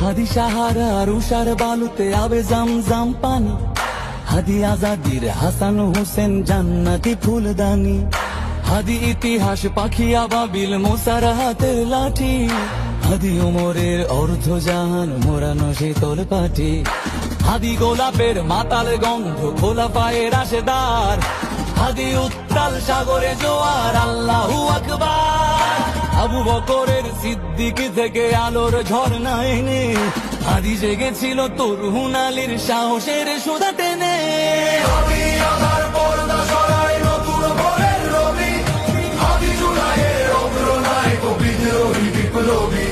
হাদি সাহারা রুষার বালুতে আবে জামজাম পানি, হাদি আজাদির হাসান হোসেন জান্নাতি ফুলদানি, হাদি ইতিহাস পাখি আবাবিল মুসার হাতের লাঠি, হাদি উমরের অর্ধ জাহান মোরানো শীতল পাটি, হাদি গোলাপের মাতাল গন্ধ খোলা পায়ের রাশেদার, হাদি উত্তাল সাগরে জোয়ার আল্লাহু আকবার। আবু বকরের সিদ্দিক থেকে আলোর ঝর্ণা এনে হাদি জেগেছিল তরুণ আলীর সাহসের সুধা টেনে। হাদি আধার পর্দা সরায় নতুন ভোরের রবি, হাদি জুলাইয়ের অগ্রনায়ক বিদ্রোহী বিপ্লবী।